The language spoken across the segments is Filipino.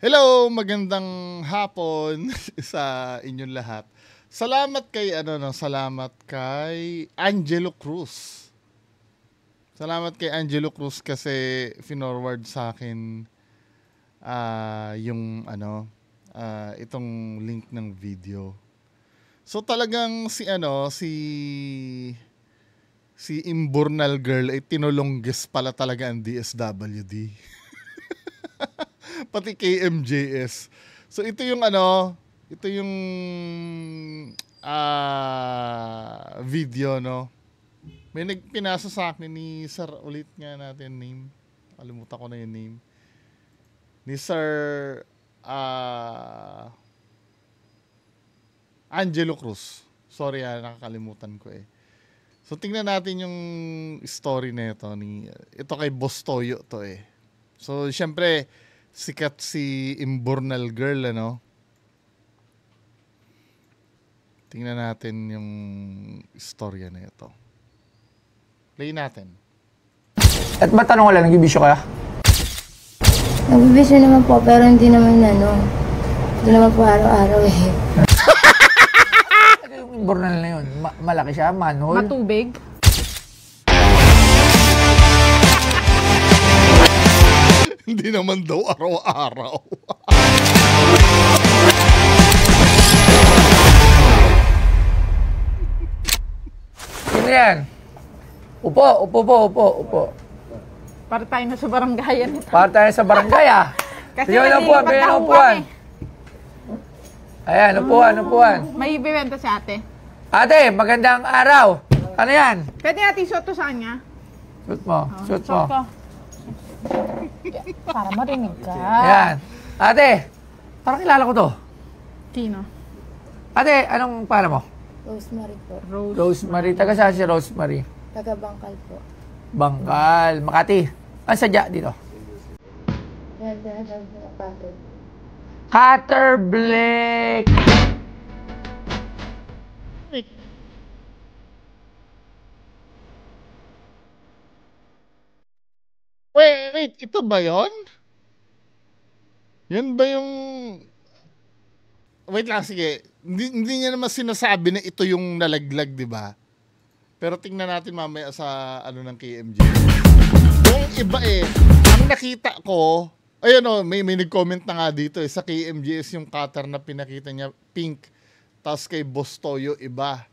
Hello, magandang hapon sa inyong lahat. Salamat kay Angelo Cruz. Salamat kay Angelo Cruz kasi finorward sa akin yung itong link ng video. So talagang si Imbornal Girl ay tinulongges pala talaga ang DSWD. Pati KMJS. So ito yung video, no. May nagpinasa sa akin ni Sir, ulit nga natin name. Kalimutan ko na yung name. Ni Sir Angelo Cruz. Sorry, nakakalimutan ko eh. So tingnan natin yung story na ito kay Boss Toyo to eh. So syempre sikat si Imbornal Girl, ano? Tingnan natin yung istorya na ito. Play natin. At matanong ko lang, nagbibisyo ka? Nagbibisyo naman po, pero hindi naman hindi naman po araw-araw eh. Ano yung Imbornal na yun? Malaki siya? Manhole? Matubig? Hindi naman daw araw-araw. Sino yan? Upo. Para tayo na sa barangayan. Para tayo sa barangay Kasi Sige, upuan, bigyan upuan. Ayan, upuan. May ibibenta si ate. Ate, magandang araw. Ano yan? Pwede natin isuot to sa kanya? Suot mo. Suot ko. Para marinig ka. Ayan. Ate, parang kilala ko to. Sino? Ate, anong pangalan mo? Rosemary po. Rosemary. Taga saan si Rosemary? Taga Bangkal po. Bangkal. Makati. Ang sadya dito? Cutter Blake. Wait, ito ba yon? Yan ba yung... Wait lang, sige. Hindi niya naman sinasabi na ito yung nalaglag, di ba? Pero tingnan natin mamaya sa ng KMJ. Yung iba ang nakita ko, ayun may nag-comment na nga dito sa KMJS yung cutter na pinakita niya, pink. Tapos kay Boss Toyo, iba.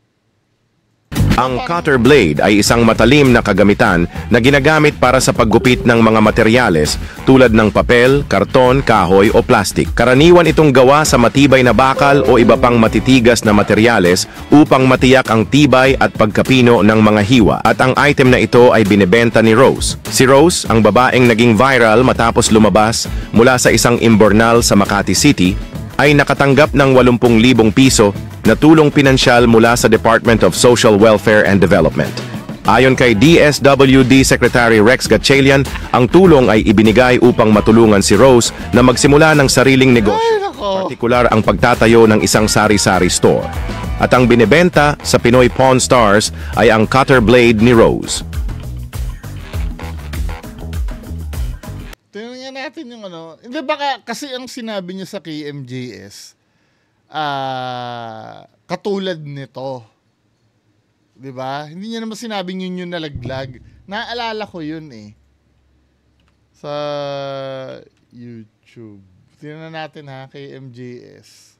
Ang cutter blade ay isang matalim na kagamitan na ginagamit para sa paggupit ng mga materyales tulad ng papel, karton, kahoy o plastik. Karaniwan itong gawa sa matibay na bakal o iba pang matitigas na materyales upang matiyak ang tibay at pagkapino ng mga hiwa. At ang item na ito ay binebenta ni Rose. Si Rose, ang babaeng naging viral matapos lumabas mula sa isang imbornal sa Makati City, ay nakatanggap ng 80,000 piso na tulong pinansyal mula sa Department of Social Welfare and Development. Ayon kay DSWD Secretary Rex Gatchalian, ang tulong ay ibinigay upang matulungan si Rose na magsimula ng sariling negosyo. Partikular ang pagtatayo ng isang sari-sari store. At ang binebenta sa Pinoy Pawn Stars ay ang cutter blade ni Rose. Tingnan natin yung Hindi baka kasi ang sinabi niya sa KMJS, katulad nito. 'Di ba? Hindi niya naman sinabing yun yung nalaglag. Naalala ko yun sa YouTube. Tingnan natin KMJS.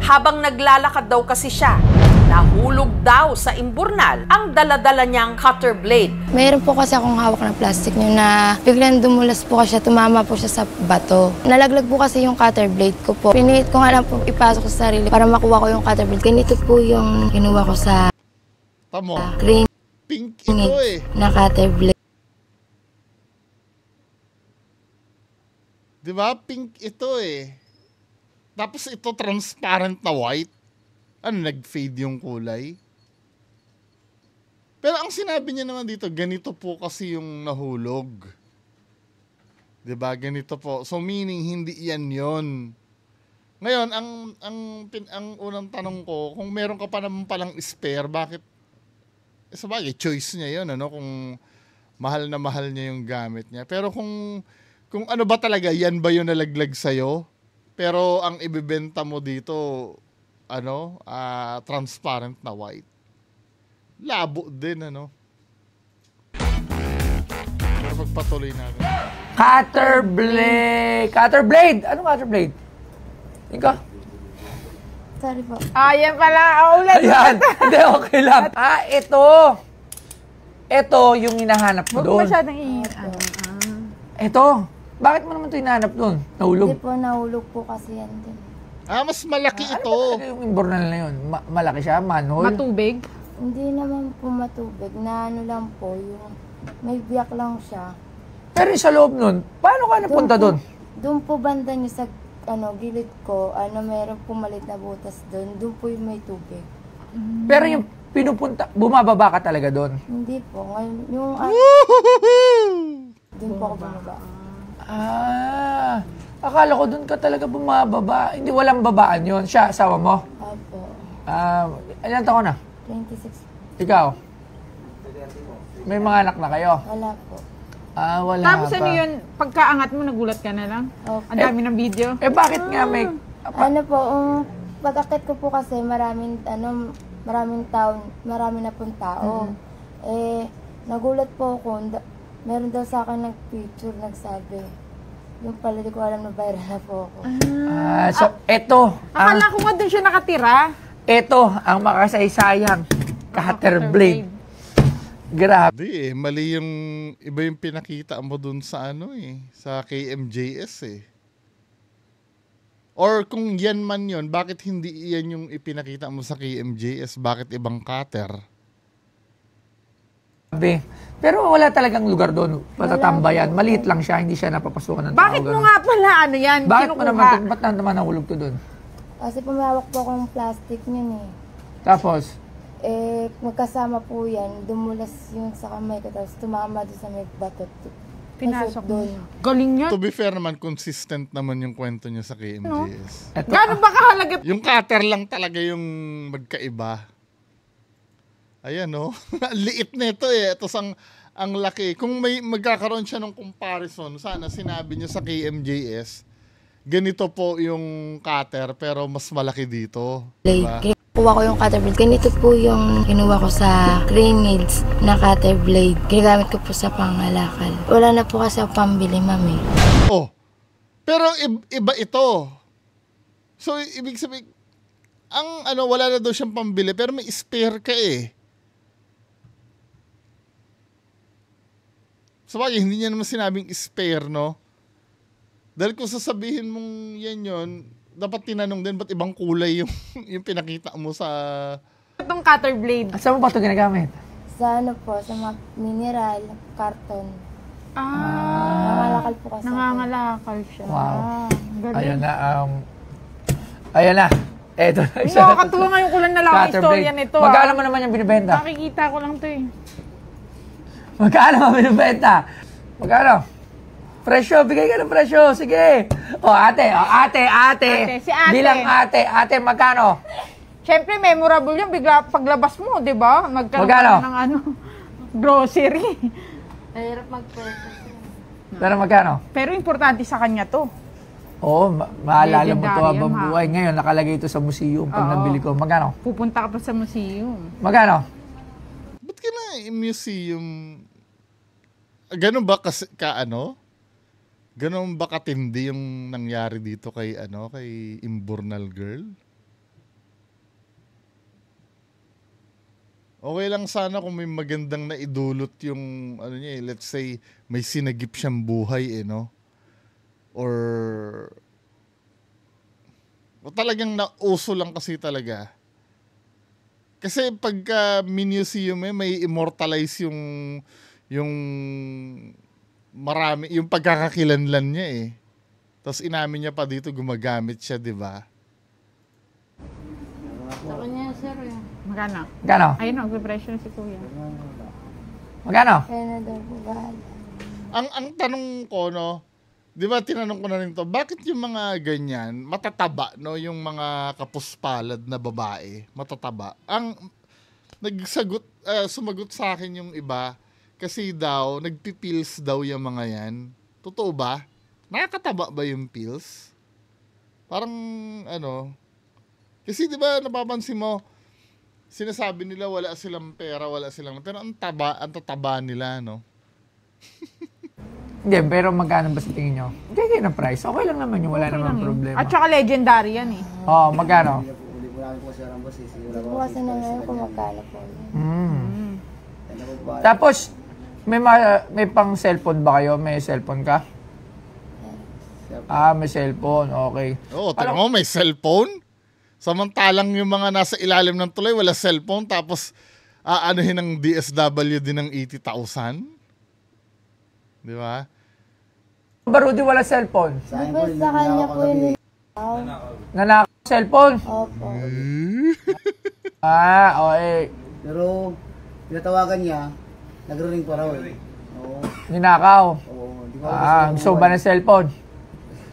Habang naglalakad daw kasi siya, nahulog daw sa imbornal ang dala-dala niyang cutter blade. Mayroon po kasi akong hawak na plastic niyo na biglang dumulas po kasi tumama po siya sa bato. Nalaglag po kasi yung cutter blade ko po. Pinilit ko nga lang po ipasok sa sarili para makuha ko yung cutter blade. Ganito po yung kinuha ko sa green Pink ito na cutter blade. Diba? Pink ito Tapos ito transparent na white. Nag-fade yung kulay. Pero ang sinabi niya naman dito, ganito po kasi yung nahulog. 'Di ba? Ganito po. So meaning hindi yan 'yon. Ngayon, ang unang tanong ko, kung meron ka pa naman palang spare, bakit sabagay choice niya 'yon, kung mahal na mahal niya yung gamit niya. Pero kung kung ano ba talaga, yan ba yung nalaglag sa'yo? Pero ang ibibenta mo dito, transparent na white. Labo din, ano? Pero pagpatuloy natin. Cutter blade. Cutter blade. Anong cutter blade? Ikaw? Sorry po. Yan pala. Ulit. Ayan. Hindi, okay lang. Ito. Ito yung hinahanap mo Huwag doon. masyadong Ito. Bakit mo naman ito hinahanap doon? Nahulog. Hindi po, nahulog po kasi yan din. Mas malaki ito. Ano yung imbornal na yun? Malaki siya? Manhole? matubig. Hindi naman po matubig, na ano lang po, yung may biyak lang siya. Pero yung sa loob nun, paano ka napunta doon? Doon po banda niyo sa gilid ko, mayroon po maliit na butas doon. Doon po yung may tubig. Pero yung pinupunta, bumababa ka talaga doon? Hindi po. Ngayon, yung doon po ako bumaba. Akala ko doon ka talaga bumababa. Hindi, walang babaan yon. Siya, asawa mo? Opo. Ilan taon na? 26. Ikaw? May mga anak na kayo? Wala po. Wala Tapos pa. ano yun, pagkaangat mo, nagulat ka na lang. Opo. Ang dami ng video. Bakit nga may... Ano po, pag-akit ko po kasi marami na pong tao. Nagulat po ako, meron daw sa akin nag-picture, nagsabi. Yung pala, di ko alam na viral na po ako. So, eto. Akala ko nga doon siya nakatira. Ito ang makasaysayang cutter blade. Grabe. Hindi mali yung iba yung pinakita mo dun sa sa KMJS Or kung yan man yun, bakit hindi yan yung ipinakita mo sa KMJS? Bakit ibang cutter? Pero wala talagang lugar doon patatambayan. Maliit lang siya, hindi siya napapasukan ng tao. Bakit mo nga pala yan, Bakit mo kinukuha? ba't naman nahulog to doon? Kasi pumawak po akong plastic niyan Tapos, magkasama po yan, dumulas yung sa kamay ko, tapos tumama doon sa may batot. Pinasok doon. Galing yan. To be fair naman, consistent naman yung kwento niya sa KMJS. Gano'n ba kahalaga? Yung cutter lang talaga yung magkaiba. Ayan, no? Liit nito Ito ang laki. Kung may magkakaroon siya ng comparison, sana sinabi niya sa KMJS, ganito po yung cutter pero mas malaki dito. Diba? Kinuha ko yung cutter blade. Ganito po yung kinuha ko sa Grenades na cutter blade. Ginagamit ko po sa pangalakal. Wala na po kasi ako pambili, mami. Pero iba ito. So, ibig sabihin, wala na daw siyang pambili pero may spare ka Sabagay, hindi niya naman sinabing spare, no? Dahil kung sasabihin mong yan yun, dapat tinanong din ba't ibang kulay yung, yung pinakita mo sa... Itong cutter blade. saan mo ba ito ginagamit? Sa sa mga mineral, karton. Nangalakal po kasi. Nangangalakal siya. Wow. Galing. Ayan na. Eto na. Hindi, nakakatuwa ngayon ko lang nalaman Cutter istorya blade. nito. Magkano mo naman yung binibenta? Nakikita ko lang to Magkano mo binibenta? Magkano? Presyo, bigay ka ng presyo. Sige. Ate. Si ate. Bilang ate. Ate, magkano? Siyempre, memorable yan. Bigla paglabas mo, di ba? Magkaroon Magkano? ka ng grocery. Mahirap mag-process. Pero magkano? Pero importante sa kanya to. Oo, maalala mo to Legendary habang yan, ha? buhay. Ngayon, nakalagay ito sa museum pag Oo. nabili ko. Magkano? Pupunta ka pa sa museum. Magkano? Ba't ka na museum? Ganun ba Ganun ba katindi yung nangyari dito kay Imbornal Girl? Okay lang sana kung may magandang naidulot yung niya let's say may sinagip siyang buhay no? Or talagang nauso lang kasi talaga. Kasi pagka museum may immortalize yung marami, yung pagkakakilanlan niya Tapos inamin niya pa dito gumagamit siya, di ba? Sa kanya, sir. Magkano? Magkano? Ayun, nagpe-pressure na si Kuya. Magkano? Kaya na daw po bahala. Ang tanong ko, no, di ba tinanong ko na rin to, bakit yung mga ganyan, matataba, no, yung mga kapuspalad na babae, matataba? Sumagot sa akin yung iba, kasi daw, nagpipills daw yung mga yan. Totoo ba? nakakataba ba yung pills? Parang ano, kasi di ba napapansin mo, sinasabi nila wala silang pera, wala silang, pero ang tataba nila, no? Hindi, pero magkano ba sa tingin nyo? Hindi kayo ng price. Okay lang naman yun. Wala naman problema. At saka legendary yan eh. Oo, magkano? Hindi po kasi na ngayon kung magkano po. Tapos, may pang cellphone ba kayo? May cellphone ka? May cellphone. Okay. Oo, tingnan mo, may cellphone. Samantalang yung mga nasa ilalim ng tulay, wala cellphone. Tapos, aanuhin ng DSW din ng 80,000. Di ba? Barudi wala cellphone. Di ba sa kanya po yun? Nanakaw cellphone? Opo. Okay. Pero pinatawagan niya, nagro-ring pa raw eh. Oo. Ninakaw. Oo. Di ko Gusto mo ba ng cellphone?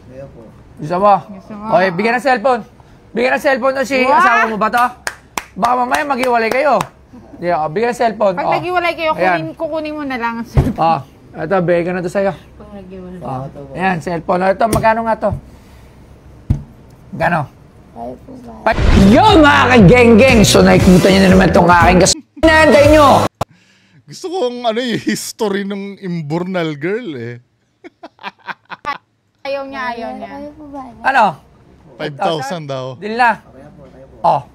Kaya po. Gusto mo? Okay, bigyan ng cellphone. Bigyan ng cellphone to si asawa mo ba to? Baka mamaya maghiwalay kayo. Di ako, bigyan ng cellphone. Pag naghiwalay kayo, kukunin mo na lang ang cellphone. Ito, bigyan ko na to sa'yo. Pag naghiwalay. Ayan, cellphone. Ito, magkano nga to? Gano? Kayo po ba? Yo mga ka-geng-geng! So nakikita nyo na naman itong aking kasinanday nyo! Gusto kong ano yung history ng Imburnal girl eh. Ayaw niya. Kayo po ba? Ano? 5,000 daw. Deal na.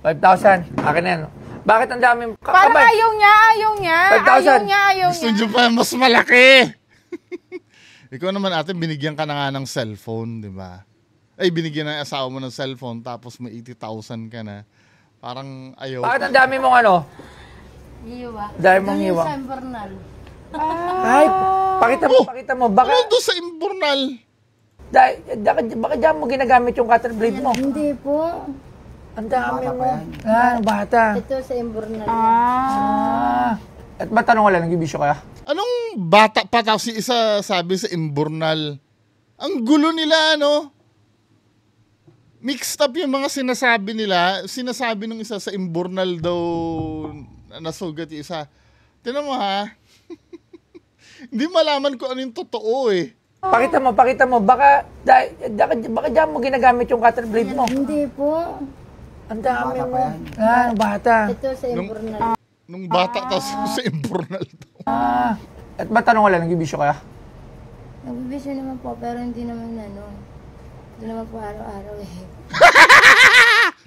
5,000. Akin na yan. Bakit ang daming Parang kakabay? ayaw niya. 5,000. Gusto nyo pa mas malaki. Ikaw naman ate, binigyan ka na nga ng cellphone, di ba? Ay, binigyan ng asawa mo ng cellphone tapos may 80,000 ka na. Parang ayaw. Bakit ang dami mong ano? Hiwa. Dahil mong Doon hiwa. yung sa Imburnal. Ay, pakita mo. Baka, Ano doon sa Imburnal? baka dyan mo ginagamit yung cutter blade mo. Hindi po. Ang dami mo. Bata. Ito sa Imburnal. At ba tanong wala, nag-ibisyo kaya? Anong bata pa tapos si isa sabi sa Imburnal? Ang gulo nila, ano? Mixed up yung mga sinasabi nila. Sinasabi nung isa sa Imburnal daw nasugat yung isa. Tinan mo ha. Hindi malaman ko ano yung totoo eh. Pakita mo. Baka dyan mo ginagamit yung cutter blade mo. Hindi po. Ang dami mo. Bata. Ito sa Imburnal. Nung bata tapos sa Imburnal daw. At ba tanong wala, nag-ibisyo kaya? Nagbibisyo naman po, pero hindi naman Hindi naman po araw-araw eh.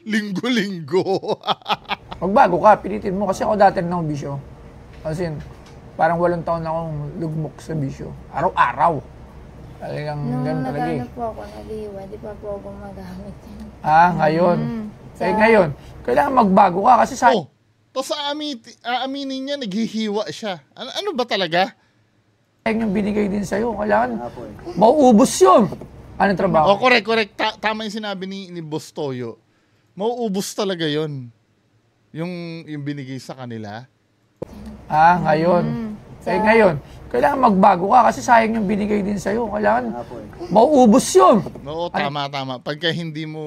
Linggo-linggo. Magbago ka, pilitin mo. Kasi ako dati na bisyo. Kasi parang 8 taon na akong lugmok sa bisyo. Araw-araw. Talagang Nung ganun talaga eh. nag-ano po ako, nag-iwa, di pa po ako magamit yan. Ngayon. Ngayon, kailangan magbago ka kasi sa... Oh, tapos aaminin niya, naghihiwa siya. Ano ba talaga? Yung binigay din sa'yo, kailangan mauubos yun. Anong trabaho? Oh, correct. Tama yung sinabi ni Boss Toyo. Mauubos talaga yon. Yung binigay sa kanila. Ngayon. Ngayon, kailangan magbago ka kasi sayang yung binigay din sa'yo. Kailangan mauubos yun. Oo, tama. Pagka hindi mo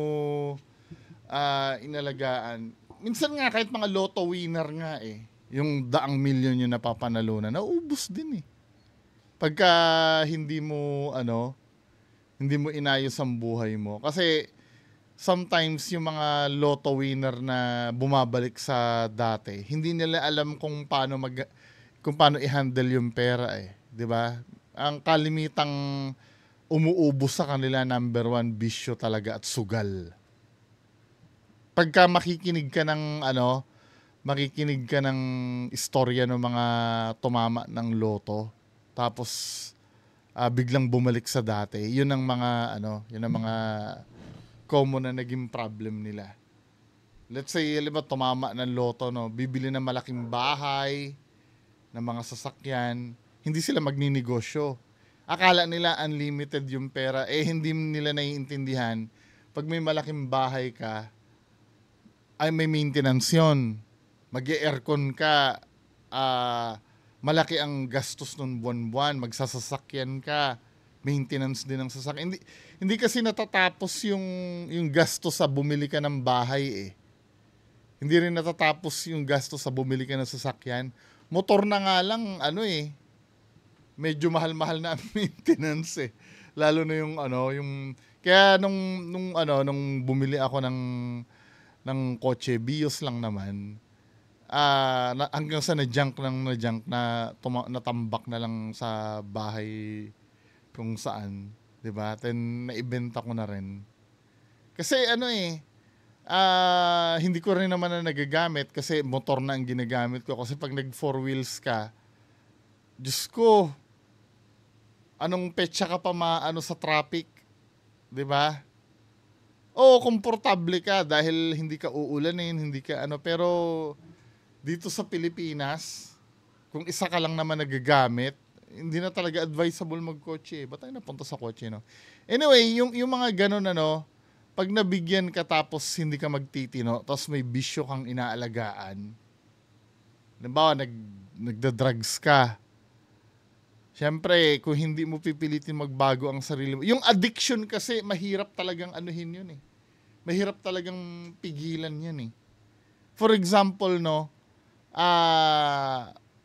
inalagaan, minsan nga kahit mga lotto winner nga eh, yung 100 milyon yung napapanalunan, nauubos din eh. Pagka hindi mo inayos ang buhay mo. Kasi sometimes yung mga lotto winner na bumabalik sa dati, hindi nila alam kung paano i-handle yung pera eh, 'di ba? Ang kalimitang umuubos sa kanila, number 1, bisyo talaga at sugal. Pagka makikinig ka ng istorya ng mga tumama ng loto, tapos biglang bumalik sa dati, yun ang mga common na naging problem nila. Let's say, tumama ng loto, no, bibili ng malaking bahay, ng mga sasakyan, hindi sila magninegosyo. Akala nila unlimited yung pera, hindi nila naiintindihan. Pag may malaking bahay ka, ay may maintenance yun. Mag-aircon ka, malaki ang gastos nun buwan-buwan, magsasasakyan ka, maintenance din ng sasakyan. Hindi kasi natatapos yung gastos sa bumili ka ng bahay eh. Hindi rin natatapos yung gastos sa bumili ka ng sasakyan. Motor na nga lang, medyo mahal-mahal na ang maintenance eh. Lalo na yung ano, yung kaya nung bumili ako ng kotse, Vios lang naman. Hanggang sa na-junk na natambak na lang sa bahay kung saan, 'di ba? Then naibenta ko na rin. Kasi hindi ko rin naman na nagagamit kasi motor na ang ginagamit ko. Kasi pag nag four wheels ka, Diyos ko, anong petsa ka pa maano sa traffic, 'di ba? Oo, komportable ka dahil hindi ka uulanin, hindi ka pero dito sa Pilipinas, kung isa ka lang naman nagagamit, hindi na talaga advisable magkotse. Ba't tayo napunta sa kotse, no? Anyway, yung mga ganun, pag nabigyan ka tapos hindi ka magtitino, tapos may bisyo kang inaalagaan, halimbawa, nagda-drugs ka, syempre, kung hindi mo pipilitin magbago ang sarili mo, yung addiction kasi, mahirap talagang anuhin yun eh. Mahirap talagang pigilan yan eh. For example,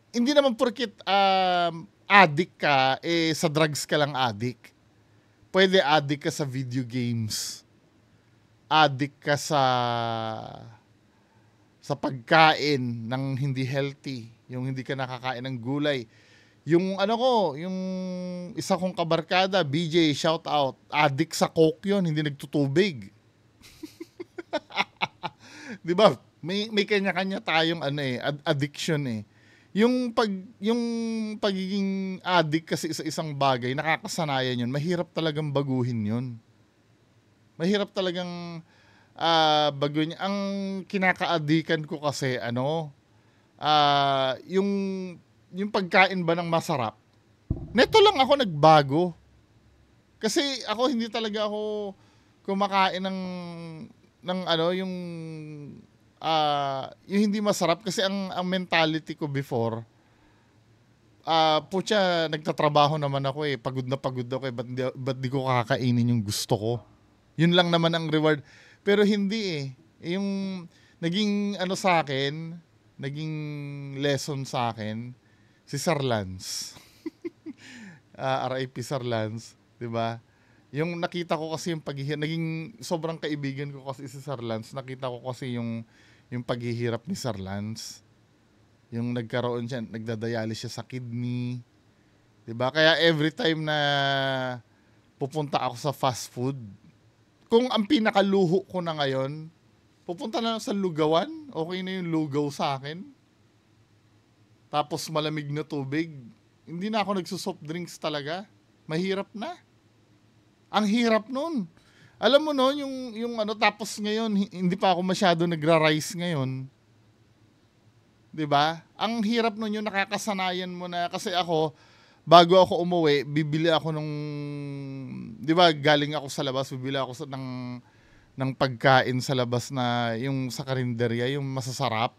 hindi naman porket addict ka, sa drugs ka lang addict. Pwede addict ka sa video games. Addict ka sa pagkain ng hindi healthy. Yung hindi ka nakakain ng gulay. Yung yung isa kong kabarkada, BJ, shout out. Addict sa Coke yun, hindi nagtutubig. 'Di ba? May kanya-kanya tayong addiction eh. Yung pagiging addict kasi sa isang bagay, nakakasanayan yun. Mahirap talagang baguhin yun. Mahirap talagang baguhin. Ang kinaka-addikan ko kasi yung pagkain ba ng masarap. Neto lang ako nagbago. Kasi ako hindi talaga ako kumakain ng yung hindi masarap kasi ang mentality ko before putya, nagtatrabaho naman ako eh, pagod na pagod ako eh, ba't di ko kakainin yung gusto ko, yun lang naman ang reward. Pero hindi eh, yung naging sa akin, naging lesson sa akin si Sir Lance. RIP Sir Lance, di ba? Yung nakita ko kasi yung paghihirap, naging sobrang kaibigan ko kasi si Sir Lance. Nakita ko kasi yung paghihirap ni Sir Lance. Yung nagkaroon siya, nagdadialysis siya sa kidney. 'Di ba? Kaya every time na pupunta ako sa fast food, kung ang pinakaluho ko na ngayon, pupunta na lang sa lugawan, okay na yung lugaw sa akin. Tapos malamig na tubig. Hindi na ako nagsusoft drinks talaga. Mahirap na. Ang hirap nun. Alam mo yung tapos ngayon, hindi pa ako masyado nagra-rice ngayon. 'Di ba? Ang hirap nun yung nakakasanayan mo na, kasi ako, bago ako umuwi, bibili ako 'di ba, galing ako sa labas, bibili ako ng pagkain sa labas na yung sa karinderya, yung masasarap.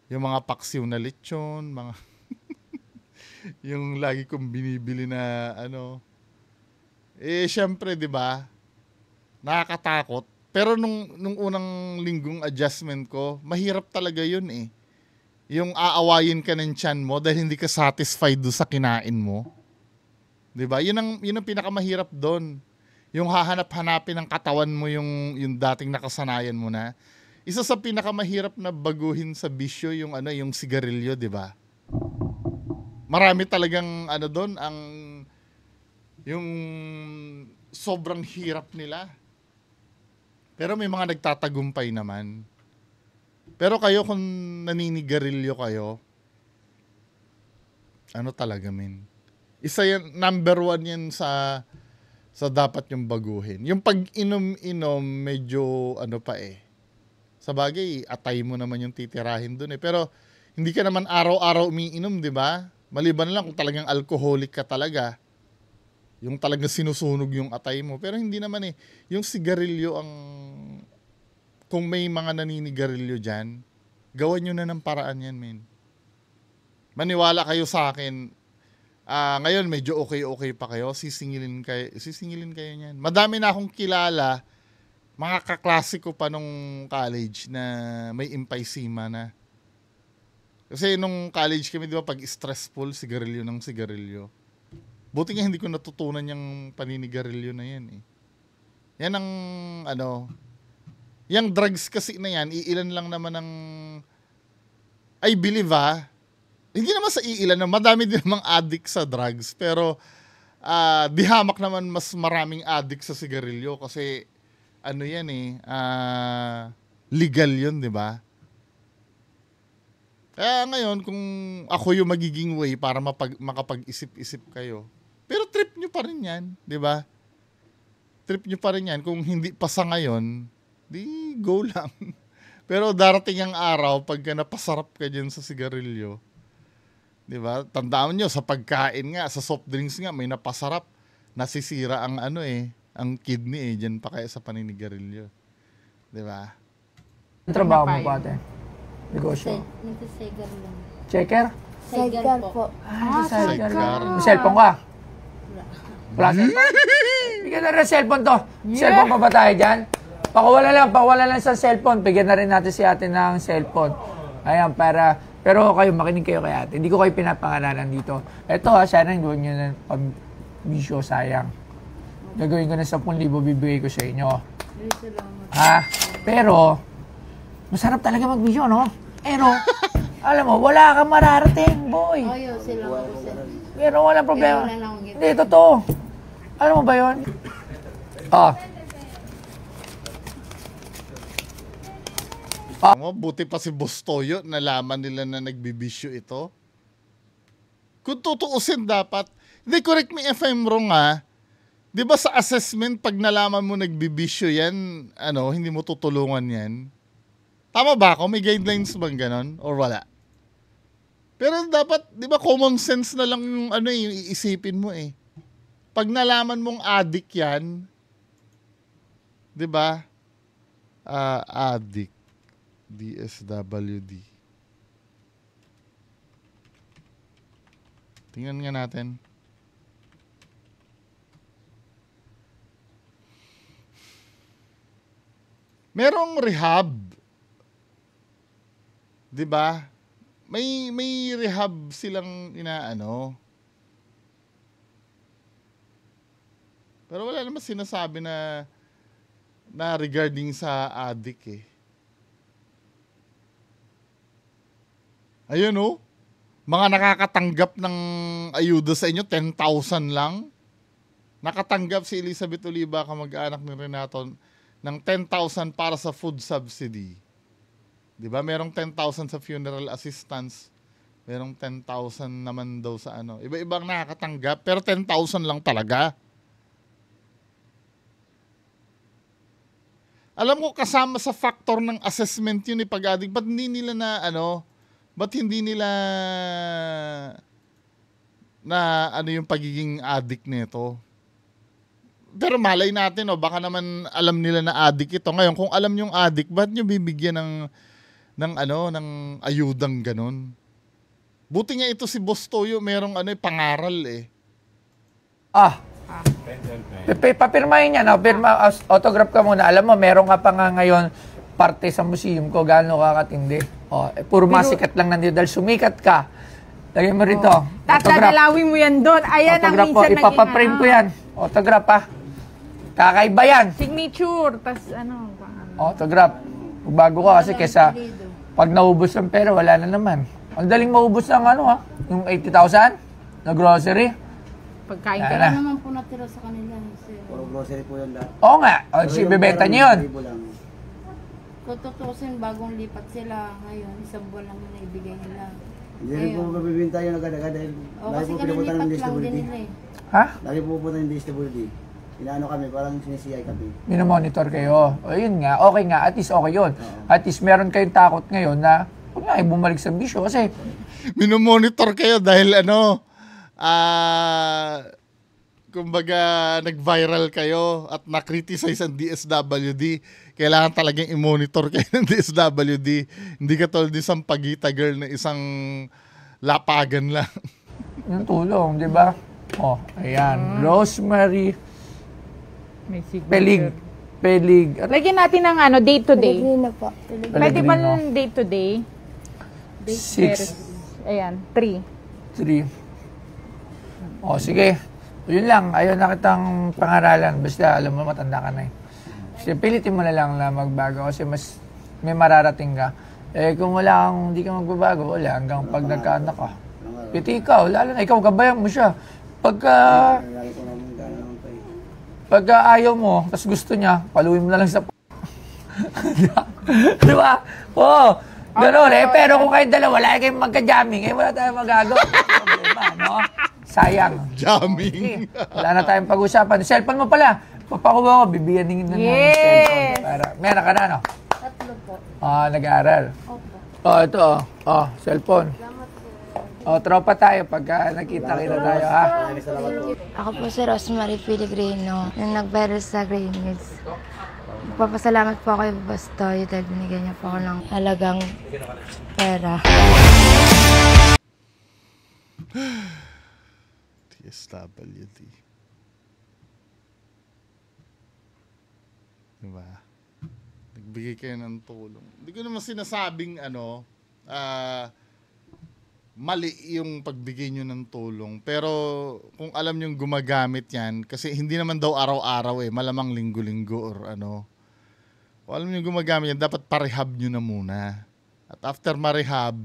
Yung mga paksiw na lechon, mga yung lagi kong binibili na syempre, 'di ba? Nakakatakot. Pero nung unang linggong adjustment ko, mahirap talaga 'yun eh. Yung aawayin ka ng tiyan mo dahil hindi ka satisfied do sa kinain mo. 'Di ba? Yun ang pinakamahirap doon. Yung hahanap-hanapin ng katawan mo yung dating nakasanayan mo na. Isa sa pinakamahirap na baguhin sa bisyo yung yung sigarilyo, 'di ba? Marami talagang doon yung sobrang hirap nila. Pero may mga nagtatagumpay naman. Pero kayo, kung naninigarilyo kayo, talaga, men? Isa yan, number 1 yan sa dapat yung baguhin. Yung pag-inom-inom, medyo pa eh. Sa bagay, atay mo naman yung titirahin dun eh. Pero hindi ka naman araw-araw umiinom, di ba? Maliban lang kung talagang alcoholic ka talaga. Yung talagang sinusunog yung atay mo. Pero hindi naman eh. Yung sigarilyo kung may mga naninigarilyo dyan, gawan nyo na ng paraan yan, men. Maniwala kayo sa akin. Ngayon, medyo okay pa kayo. Sisingilin kayo niyan. Madami na akong kilala, mga kaklasiko pa nung college na may emphysema na. Kasi nung college kami, di ba, pag stressful, sigarilyo ng sigarilyo. Buti nga hindi ko natutunan yung paninigarilyo na yan eh. Yan ang yung drugs kasi na yan, iilan lang naman ng I believe hindi naman sa iilan na madami din namang addict sa drugs, pero di hamak naman mas maraming addict sa sigarilyo kasi yan legal yun, di ba? Kaya ngayon, kung ako yung magiging way para makapag-isip-isip kayo, pero trip nyo pa rin yan, di ba? Trip nyo pa rin yan. Kung hindi pa sa ngayon, di go lang. Pero darating ang araw, pagka napasarap ka dyan sa sigarilyo, di ba? Tandaan nyo, sa pagkain nga, sa soft drinks nga, may napasarap, nasisira ang ang kidney dyan pa kaya sa paninigarilyo. Di ba? Ang trabaho mo pa, ate? Negosyo? Nagsisegar lang. Checker? Segar po. Segar. May cellphone ka? Wala cellphone? Bigyan na rin cellphone to. Cellphone pa ba tayo dyan? Pakawala lang sa cellphone. Bigyan na rin natin si ate ng cellphone. Ayan, pero kayo, makinig kayo kay ate. Hindi ko kayo pinapangalanan dito. Ito sana gawin nyo ng pambisyo, sayang. Gagawin ko na 10,000, bibigay ko sa inyo. Pero, masarap talaga magbisyo, no? Pero, alam mo, wala kang mararating, boy. Ayaw sila po sir. Pero walang problema. Kaya wala na akong gift. Hindi, totoo. Alam mo ba yun? Buti pa si Boss Toyo, nalaman nila na nagbibisyo ito. Kung tutuusin dapat, hindi, correct me if I'm wrong di ba sa assessment, pag nalaman mo nagbibisyo yan, hindi mo tutulungan yan? Tama ba ako? May guidelines bang ganon? Or wala? Pero dapat, di ba common sense na lang yung yung iisipin mo eh. Pag nalaman mong addict yan, di ba? Addict. DSWD. Tingnan nga natin. Merong rehab. 'Di ba? May rehab silang Pero wala naman sinasabi na regarding sa addict eh. Ayun mga nakakatanggap ng ayuda sa inyo, 10,000 lang. Nakatanggap si Elizabeth Oliva, kamag-anak ni Renato, ng 10,000 para sa food subsidy. Di ba? Merong 10,000 sa funeral assistance. Merong 10,000 naman daw sa Iba-ibang nakakatanggap, pero 10,000 lang talaga. Alam ko, kasama sa factor ng assessment yun pag-addict. Ba't hindi nila na yung pagiging addict nito? Pero malay natin, baka naman alam nila na addict ito. Ngayon, kung alam yung addict, ba't nyo bibigyan ng ayudang ganun? Buti nga ito si Boss Toyo, merong pangaral eh. Papirmahin niya, autograph ka muna. Alam mo, meron ka pa nga ngayon parte sa museum ko, gaano ka katindi. Puro masikat lang nandito dahil sumikat ka. Lagyan mo rito. Tatadalawin mo yan doon. Ayan ang autograph minsan ipapaprint ko yan. Autograph Kakaiba yan. Signature. Tas Autograph. Bago ka kasi kesa pag naubos ng pera, wala na naman. Ang daling maubos ng yung 80,000 na grocery. Pagkain ka Wala naman po natira sa kanila. Puro grocery po yan lahat. Oo nga. Bibenta niyo yun. Kung tutusin, bagong lipat sila ngayon, isang buwan lang yung naibigay nila. Hindi rin po mabibinta yun agad-agad dahil lagi Kasi po pinapunta ng kalilipat lang din DSWD. nila eh. Ha? Lagi po pupunta ng DSWD. Inaano kami, parang sinisiyay kami. Minomonitor kayo. O yun nga, okay nga. At least okay yun. At least meron kayong takot ngayon na huwag nga bumalik sa bisyo kasi minomonitor kayo dahil kumbaga nag-viral kayo at na-criticize ang DSWD. Kailangan talagang i-monitor kayo ng DSWD. Hindi ka tulad isang pagita girl na isang lapagan lang. yung tulong, di ba? Ayan. Rosemary may signature. Pelig. Lagyan natin ng day to day. Pellegrino po. Pwede ba ng day to day? 6, Ayan, 3. 3. Sige. Yun lang, ayaw na kitang pangaralan. Basta alam mo, matanda ka na eh. Kasi pilitin mo na lang na magbago kasi mas may mararating ka. Eh kung wala kang, hindi ka magbabago, wala hanggang pag nagkaanak ka. Piti ikaw, lalo na ikaw, gabayan mo siya. Pagka ayaw mo, tas gusto niya, paluin mo na lang sa di ba? Oo. Gano'n eh. Pero kung kayong dalawa, wala kayong magka-jamming, eh wala tayong magagawa. Problema, no? Sayang. Jamming. Okay. Wala na tayong pag-usapan. Cellphone mo pala. Papakuha ko, bibiyanin na ng cellphone. Para, meron ka na, no? 3 po. Nag-aaral. Opo. Ito, cellphone. Tropa tayo pagka nakita-kita tayo, ha? Ako po si Rosemary Pellegrino, yung nag-viral sa Green Hills. Magpapasalamat po ako kay Boss Toyo dahil binigyan niya po ako ng halagang pera. TSWD. Diba? Nagbigay kayo ng tulong. Hindi ko naman sinasabing mali yung pagbigay nyo ng tulong. Pero kung alam nyo gumagamit yan, kasi hindi naman daw araw-araw malamang linggo-linggo or ano. Kung alam nyo gumagamit yan, dapat parehab nyo na muna. At after marehab,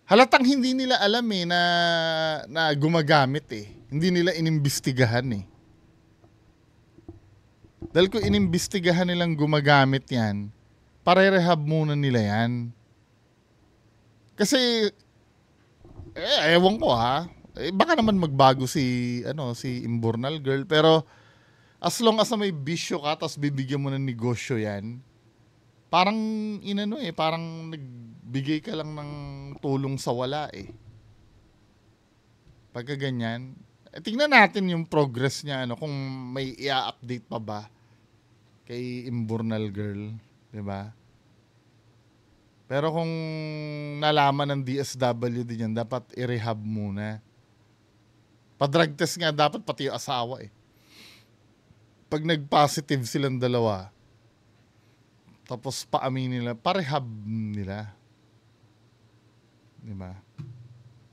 halatang hindi nila alam na gumagamit Hindi nila inimbestigahan Dahil kung inimbestigahan nilang gumagamit yan, parehab muna nila yan. Kasi, ewan ko baka naman magbago si Imbornal Girl, pero as long as may bisyo ka, tapos bibigyan mo ng negosyo yan, parang parang nagbigay ka lang ng tulong sa wala Pagka ganyan, tingnan natin yung progress niya, kung may i-update pa ba kay Imbornal Girl, di ba? Pero kung nalaman ng DSWD yan, dapat i-rehab muna. Pa-drug test nga dapat pati yung asawa Pag nag-positive silang dalawa, tapos paamin nila, pa-rehab nila. Diba?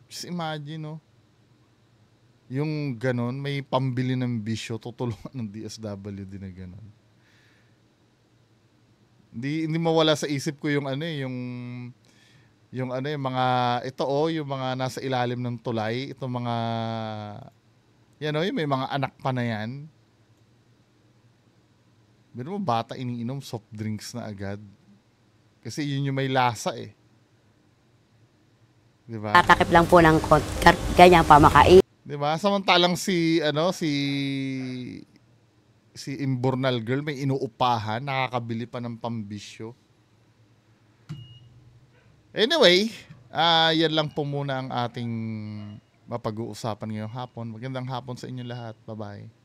Just imagine, yung ganon, may pambili ng bisyo, tutulungan ng DSWD na ganon. Hindi mawala sa isip ko yung mga yung mga nasa ilalim ng tulay, ito mga yung may mga anak pa na yan. Pero mo bata iniinom soft drinks na agad. Kasi yun yung may lasa Di ba? Tatakip lang po ng ganyan pa makain. Di ba? Samantalang si Imbornal Girl may inuupahan, nakakabili pa ng pambisyo. Anyway, yan lang po muna ang ating mapag-uusapan ngayong hapon. Magandang hapon sa inyo lahat. Bye-bye.